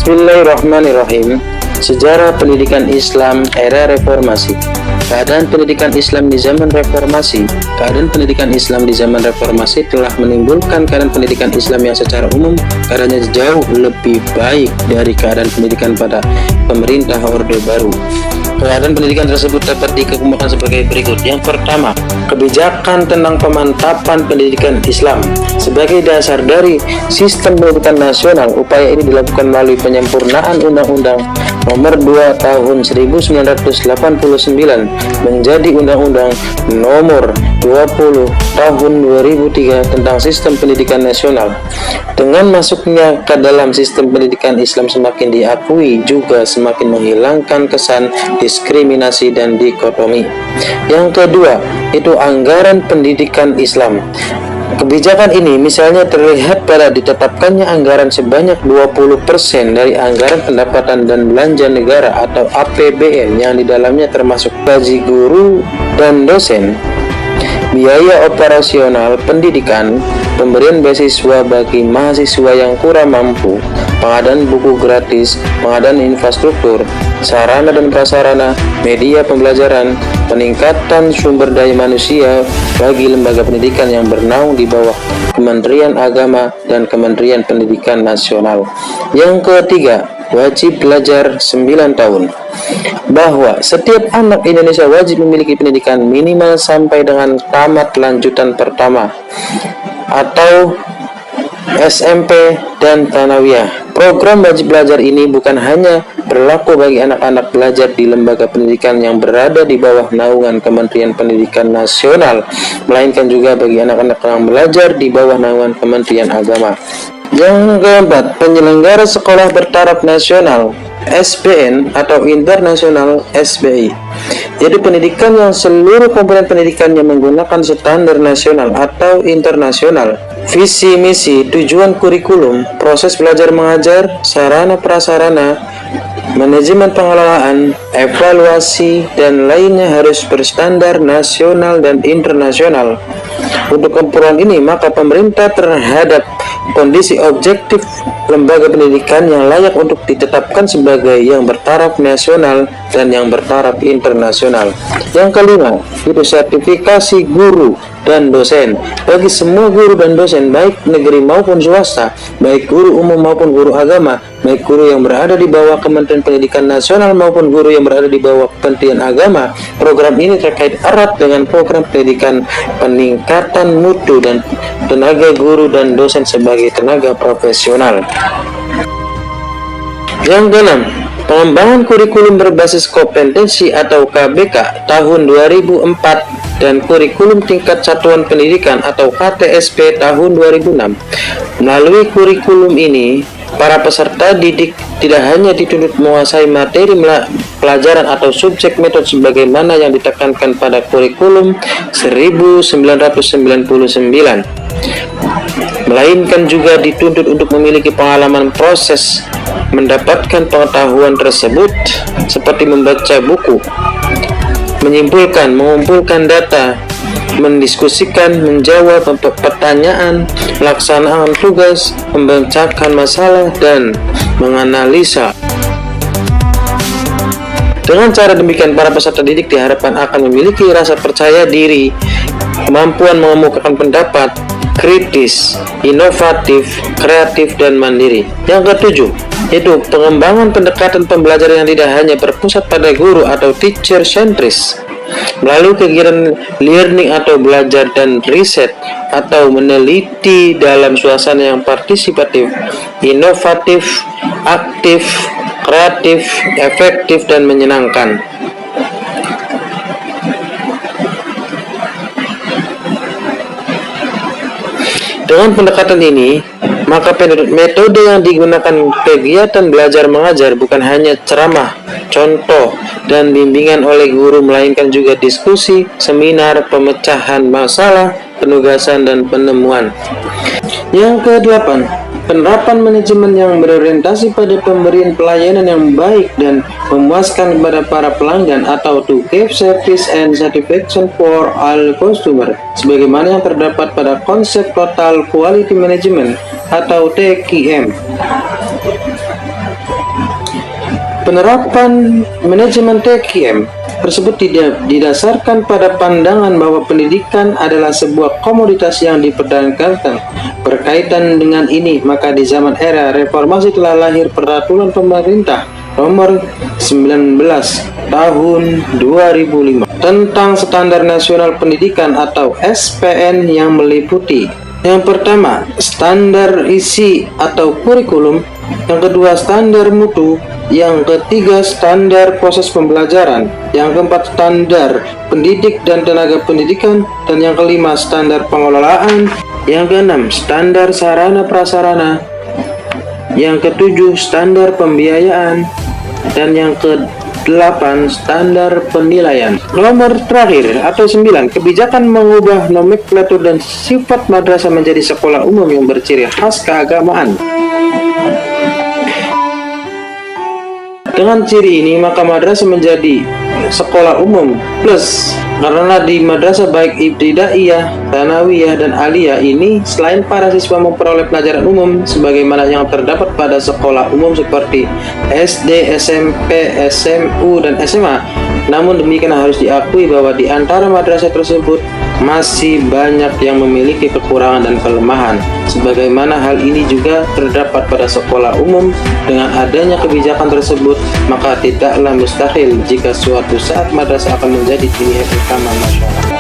Bismillahirrahmanirrahim. Sejarah pendidikan Islam era reformasi. Keadaan pendidikan Islam di zaman reformasi. Keadaan pendidikan Islam di zaman reformasi telah menimbulkan keadaan pendidikan Islam yang secara umum keadaannya jauh lebih baik dari keadaan pendidikan pada pemerintah Orde Baru. Keadaan pendidikan tersebut dapat dikemukakan sebagai berikut. Yang pertama, kebijakan tentang pemantapan pendidikan Islam. Sebagai dasar dari sistem pendidikan nasional, upaya ini dilakukan melalui penyempurnaan Undang-Undang Nomor 2 Tahun 1989 menjadi Undang-Undang Nomor 20 Tahun 2003 tentang Sistem Pendidikan Nasional. Dengan masuknya ke dalam sistem pendidikan Islam semakin diakui juga semakin menghilangkan kesan diskriminasi dan dikotomi. Yang kedua, itu anggaran pendidikan Islam. Kebijakan ini misalnya terlihat pada ditetapkannya anggaran sebanyak 20% dari anggaran pendapatan dan belanja negara atau APBN yang di dalamnya termasuk gaji guru dan dosen, biaya operasional pendidikan, pemberian beasiswa bagi mahasiswa yang kurang mampu, pengadaan buku gratis, pengadaan infrastruktur, sarana dan prasarana, media pembelajaran, peningkatan sumber daya manusia bagi lembaga pendidikan yang bernaung di bawah Kementerian Agama dan Kementerian Pendidikan Nasional. Yang ketiga, wajib belajar 9 tahun. Bahwa setiap anak Indonesia wajib memiliki pendidikan minimal sampai dengan tamat lanjutan pertama atau SMP dan Tsanawiyah. Program wajib belajar ini bukan hanya berlaku bagi anak-anak belajar di lembaga pendidikan yang berada di bawah naungan Kementerian Pendidikan Nasional, melainkan juga bagi anak-anak yang belajar di bawah naungan Kementerian Agama. Yang keempat, penyelenggara sekolah bertaraf nasional SBN atau internasional SBI, yaitu pendidikan yang seluruh komponen pendidikannya menggunakan standar nasional atau internasional. Visi misi, tujuan kurikulum, proses belajar mengajar, sarana prasarana, manajemen pengelolaan, evaluasi, dan lainnya harus berstandar nasional dan internasional. Untuk keperluan ini, maka pemerintah terhadap kondisi objektif lembaga pendidikan yang layak untuk ditetapkan sebagai yang bertaraf nasional dan yang bertaraf internasional. Yang kelima, itu sertifikasi guru dan dosen bagi semua guru dan dosen, baik negeri maupun swasta, baik guru umum maupun guru agama, baik guru yang berada di bawah Kementerian Pendidikan Nasional maupun guru yang berada di bawah Kementerian Agama. Program ini terkait erat dengan program pendidikan peningkatan mutu dan tenaga guru dan dosen sebagai tenaga profesional. Yang keenam, pengembangan kurikulum berbasis kompetensi atau KBK tahun 2004 dan kurikulum tingkat satuan pendidikan atau KTSP tahun 2006. Melalui kurikulum ini, para peserta didik tidak hanya dituntut menguasai materi pelajaran atau subjek metode sebagaimana yang ditekankan pada kurikulum 1999, melainkan juga dituntut untuk memiliki pengalaman proses mendapatkan pengetahuan tersebut seperti membaca buku, menyimpulkan, mengumpulkan data, mendiskusikan, menjawab pertanyaan, melaksanakan tugas, membacakan masalah, dan menganalisa. Dengan cara demikian, para peserta didik diharapkan akan memiliki rasa percaya diri, kemampuan mengemukakan pendapat, kritis, inovatif, kreatif, dan mandiri. Yang ketujuh, itu pengembangan pendekatan pembelajaran yang tidak hanya berpusat pada guru atau teacher centris, melalui kegiatan learning atau belajar dan riset atau meneliti dalam suasana yang partisipatif, inovatif, aktif, kreatif, efektif, dan menyenangkan. Dengan pendekatan ini, maka metode yang digunakan kegiatan belajar mengajar bukan hanya ceramah, contoh, dan bimbingan oleh guru, melainkan juga diskusi, seminar, pemecahan masalah, penugasan, dan penemuan. Yang kedelapan, penerapan manajemen yang berorientasi pada pemberian pelayanan yang baik dan memuaskan kepada para pelanggan atau to give service and satisfaction for all customer, sebagaimana yang terdapat pada konsep Total Quality Management atau TQM. Penerapan manajemen TKM tersebut didasarkan pada pandangan bahwa pendidikan adalah sebuah komoditas yang diperdagangkan. Berkaitan dengan ini, maka di zaman era reformasi telah lahir peraturan pemerintah nomor 19 tahun 2005 tentang Standar Nasional Pendidikan atau SPN yang meliputi: yang pertama, standar isi atau kurikulum; yang kedua, standar mutu; yang ketiga, standar proses pembelajaran; yang keempat, standar pendidik dan tenaga pendidikan; dan yang kelima, standar pengelolaan; yang keenam, standar sarana prasarana; yang ketujuh, standar pembiayaan; dan yang ke-8, standar penilaian. Nomor terakhir atau 9, kebijakan mengubah nomenklatur dan sifat madrasah menjadi sekolah umum yang berciri khas keagamaan. Dengan ciri ini, maka madrasah menjadi sekolah umum plus, karena di madrasah baik ibtidaiyah, tsanawiyah, dan aliyah ini selain para siswa memperoleh pelajaran umum sebagaimana yang terdapat pada sekolah umum seperti SD, SMP, SMU, dan SMA, namun demikian harus diakui bahwa di antara madrasah tersebut masih banyak yang memiliki kekurangan dan kelemahan. Sebagaimana hal ini juga terdapat pada sekolah umum. Dengan adanya kebijakan tersebut, maka tidaklah mustahil jika suatu saat madrasah akan menjadi pilihan utama masyarakat.